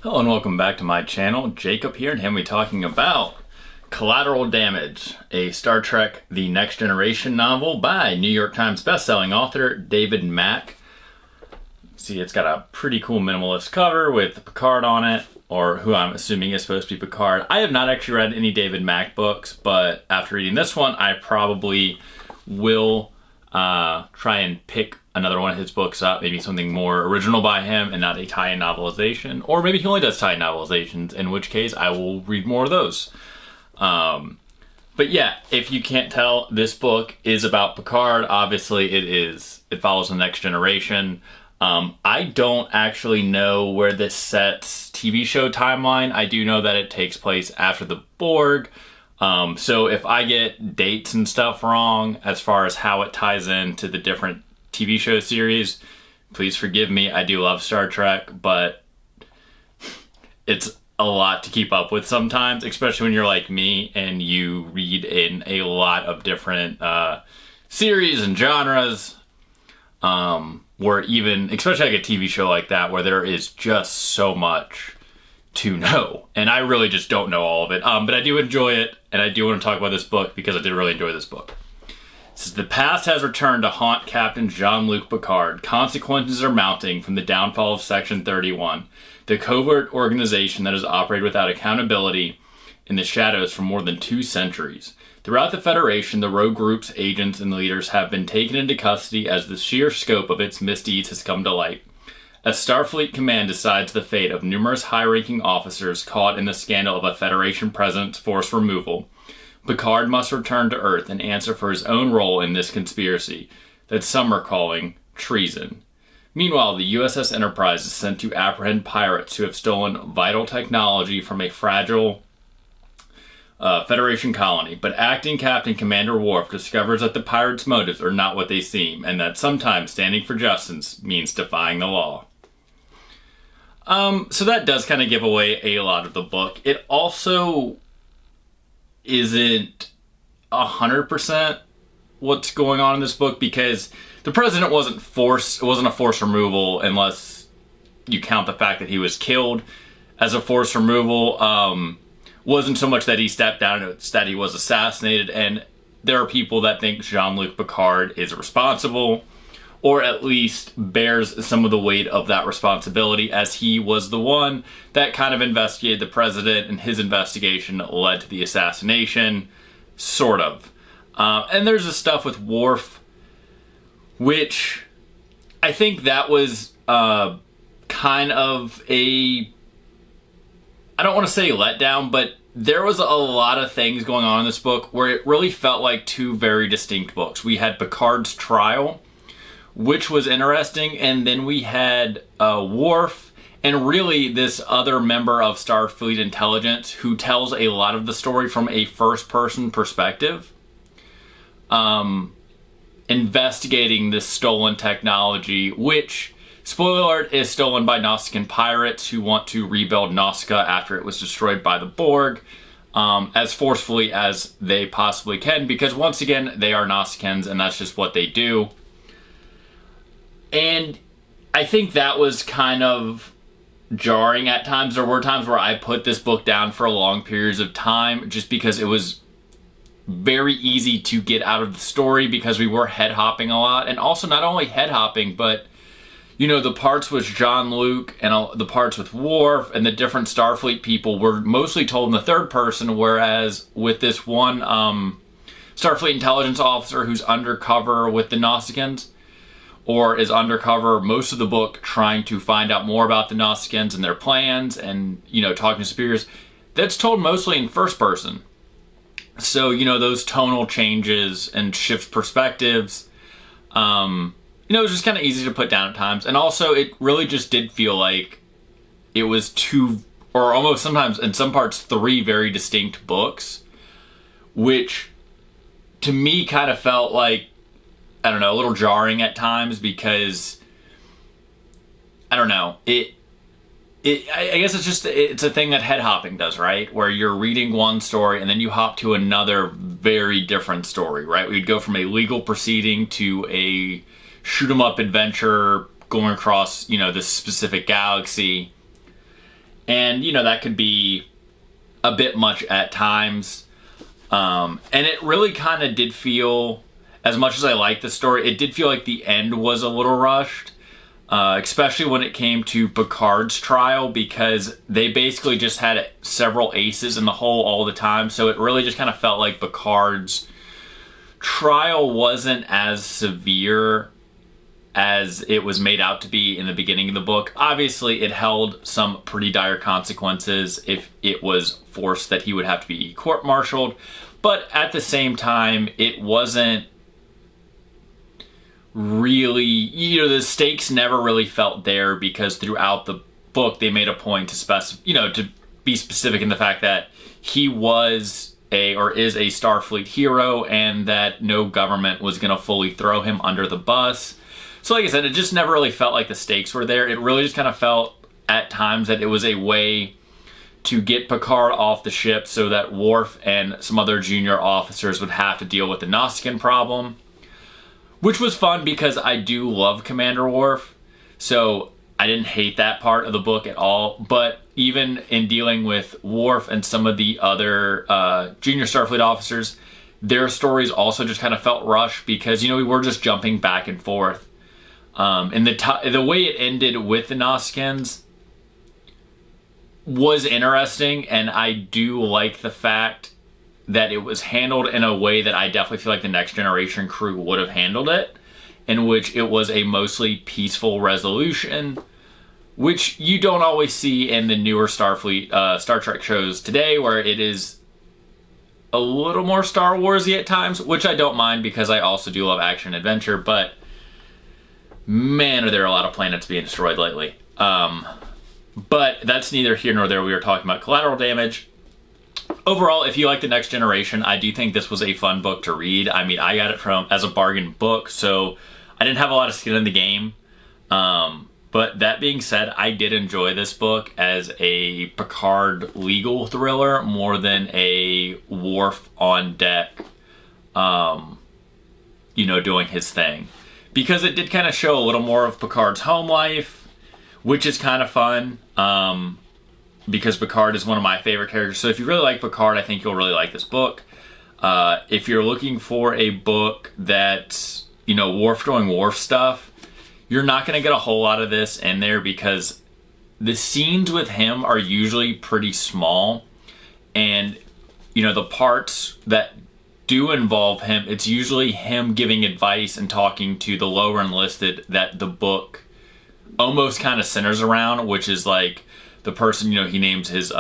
Hello and welcome back to my channel. Jacob here, and we're talking about Collateral Damage, a Star Trek The Next Generation novel by New York Times bestselling author David Mack. See, it's got a pretty cool minimalist cover with Picard on it, or who I'm assuming is supposed to be Picard. I have not actually read any David Mack books, but after reading this one, I probably will try and pick another one of his books up, maybe something more original by him and not a tie-in novelization, or maybe he only does tie-in novelizations, in which case I will read more of those. But yeah, if you can't tell, this book is about Picard. Obviously it follows the Next Generation. I don't actually know where this sets TV show timeline. I do know that it takes place after the Borg. So if I get dates and stuff wrong as far as how it ties into the different TV show series, please forgive me. I do love Star Trek, but it's a lot to keep up with sometimes, especially when you're like me and you read in a lot of different series and genres, where even, especially like a TV show like that, where there is just so much to know, and I really just don't know all of it, but I do enjoy it, and I do want to talk about this book because I did really enjoy this book. It says, the past has returned to haunt Captain Jean-Luc Picard. Consequences are mounting from the downfall of Section 31, the covert organization that has operated without accountability in the shadows for more than 2 centuries. Throughout the Federation, the rogue group's agents and leaders have been taken into custody as the sheer scope of its misdeeds has come to light. As Starfleet Command decides the fate of numerous high-ranking officers caught in the scandal of a Federation President's forced removal, Picard must return to Earth and answer for his own role in this conspiracy that some are calling treason. Meanwhile, the USS Enterprise is sent to apprehend pirates who have stolen vital technology from a fragile Federation colony, but acting Captain Commander Worf discovers that the pirates' motives are not what they seem, and that sometimes standing for justice means defying the law. So that does kind of give away a lot of the book. It also isn't 100% what's going on in this book, because the president wasn't a forced removal unless you count the fact that he was killed as a forced removal. Wasn't so much that he stepped down, it's that he was assassinated, and there are people that think Jean-Luc Picard is responsible, or at least bears some of the weight of that responsibility, as he was the one that kind of investigated the president, and his investigation led to the assassination, sort of. And there's the stuff with Worf, which I think that was kind of a, I don't want to say letdown, but there was a lot of things going on in this book where it really felt like 2 very distinct books. We had Picard's trial, which was interesting, and then we had Worf, and really this other member of Starfleet Intelligence who tells a lot of the story from a first-person perspective, investigating this stolen technology, which, spoiler alert, is stolen by Nausicaan pirates who want to rebuild Nausicaa after it was destroyed by the Borg, as forcefully as they possibly can, because once again, they are Nausicaans, and that's just what they do. And I think that was kind of jarring at times. There were times where I put this book down for long periods of time, just because it was very easy to get out of the story, because we were head-hopping a lot, and also not only head-hopping, but you know, the parts with Jean-Luc and the parts with Worf and the different Starfleet people were mostly told in the third person, whereas with this one Starfleet intelligence officer who's undercover with the Nausicaans, or is undercover most of the book trying to find out more about the Nausicaans and their plans and, you know, talking to superiors, that's told mostly in first person. So, you know, those tonal changes and shift perspectives, you know, it was just kind of easy to put down at times. And also, it really just did feel like it was 2, or almost sometimes in some parts 3 very distinct books, which to me kind of felt like, I don't know, a little jarring at times, because I don't know, I guess it's a thing that head hopping does, right? Where you're reading one story and then you hop to another very different story, right? We'd go from a legal proceeding to a shoot 'em up adventure going across, you know, this specific galaxy. And, that could be a bit much at times. And it really kind of did feel, as much as I liked the story, it did feel like the end was a little rushed. Especially when it came to Picard's trial, because they basically just had several aces in the hole all the time. So it really just kind of felt like Picard's trial wasn't as severe as it was made out to be in the beginning of the book. Obviously, it held some pretty dire consequences if it was forced that he would have to be court-martialed. But at the same time, it wasn't really, the stakes never really felt there, because throughout the book they made a point to be specific in the fact that he was is a Starfleet hero, and that no government was going to fully throw him under the bus. So like I said, it just never really felt like the stakes were there. It really just kind of felt at times that it was a way to get Picard off the ship so that Worf and some other junior officers would have to deal with the Nausicaan problem. Which was fun, because I do love Commander Worf, so I didn't hate that part of the book at all. But even in dealing with Worf and some of the other junior Starfleet officers, their stories also just kind of felt rushed, because, we were just jumping back and forth. And the way it ended with the Nausicaans was interesting, and I do like the fact that it was handled in a way that I definitely feel like the Next Generation crew would have handled it, in which it was a mostly peaceful resolution, which you don't always see in the newer Starfleet, Star Trek shows today, where it is a little more Star Warsy at times, which I don't mind, because I also do love action adventure, but man, are there a lot of planets being destroyed lately. But that's neither here nor there. We were talking about Collateral Damage. Overall, if you like the Next Generation, I do think this was a fun book to read. I mean, I got it as a bargain book, so I didn't have a lot of skin in the game. But that being said, I did enjoy this book as a Picard legal thriller more than a Worf on deck, doing his thing. Because it did kind of show a little more of Picard's home life, which is kind of fun. Because Picard is one of my favorite characters. So if you really like Picard, I think you'll really like this book. If you're looking for a book that's, Worf doing Worf stuff, you're not going to get a whole lot of this in there, because the scenes with him are usually pretty small. And, the parts that do involve him, it's usually him giving advice and talking to the lower enlisted that the book almost kind of centers around, which is like the person, he names his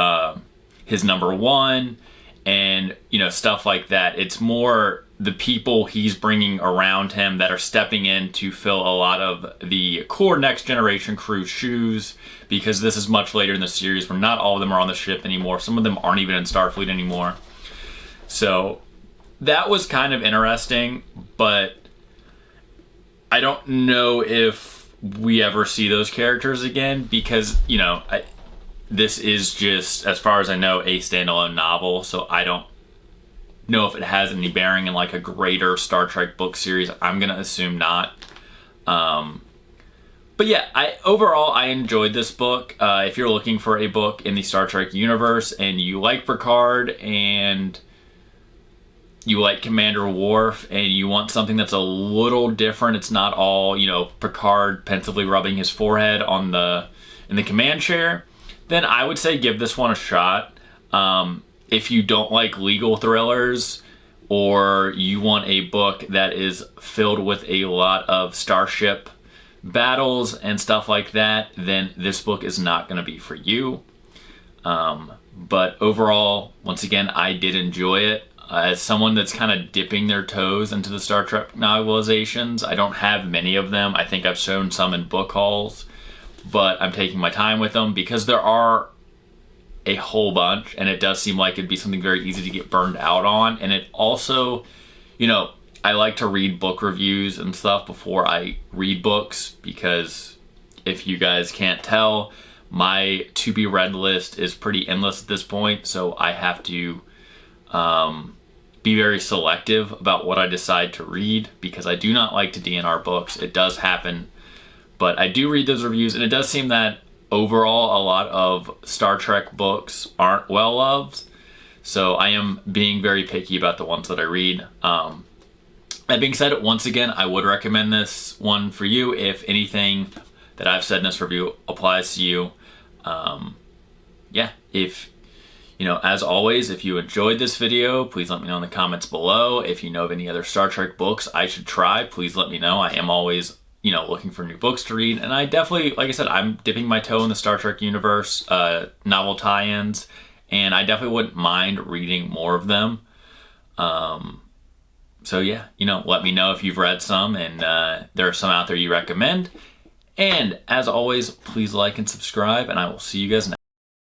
number one, and, stuff like that. It's more the people he's bringing around him that are stepping in to fill a lot of the core Next Generation crew shoes, because this is much later in the series where not all of them are on the ship anymore. Some of them aren't even in Starfleet anymore. So that was kind of interesting, but I don't know if we ever see those characters again, because, this is just, as far as I know, a standalone novel, so I don't know if it has any bearing in like a greater Star Trek book series. I'm going to assume not. But yeah, overall, I enjoyed this book. If you're looking for a book in the Star Trek universe and you like Picard and you like Commander Worf and you want something that's a little different, it's not all, Picard pensively rubbing his forehead in the command chair, then I would say give this one a shot. If you don't like legal thrillers, or you want a book that is filled with a lot of starship battles and stuff like that, then this book is not going to be for you. But overall, once again, I did enjoy it. As someone that's kind of dipping their toes into the Star Trek novelizations, I don't have many of them. I think I've shown some in book hauls, but I'm taking my time with them because there are a whole bunch, and it does seem like it'd be something very easy to get burned out on. And it also, I like to read book reviews and stuff before I read books, because if you guys can't tell, my to be read list is pretty endless at this point, so I have to be very selective about what I decide to read, because I do not like to DNR books. It does happen, but I do read those reviews, and it does seem that overall, a lot of Star Trek books aren't well loved, so I am being very picky about the ones that I read. That being said, once again, I would recommend this one for you if anything that I've said in this review applies to you. Yeah, if, as always, if you enjoyed this video, please let me know in the comments below. If you know of any other Star Trek books I should try, please let me know. I am always, looking for new books to read. And I definitely, like I said, I'm dipping my toe in the Star Trek universe, novel tie-ins, and I definitely wouldn't mind reading more of them. So yeah, let me know if you've read some and there are some out there you recommend. And as always, please like and subscribe, and I will see you guys next time.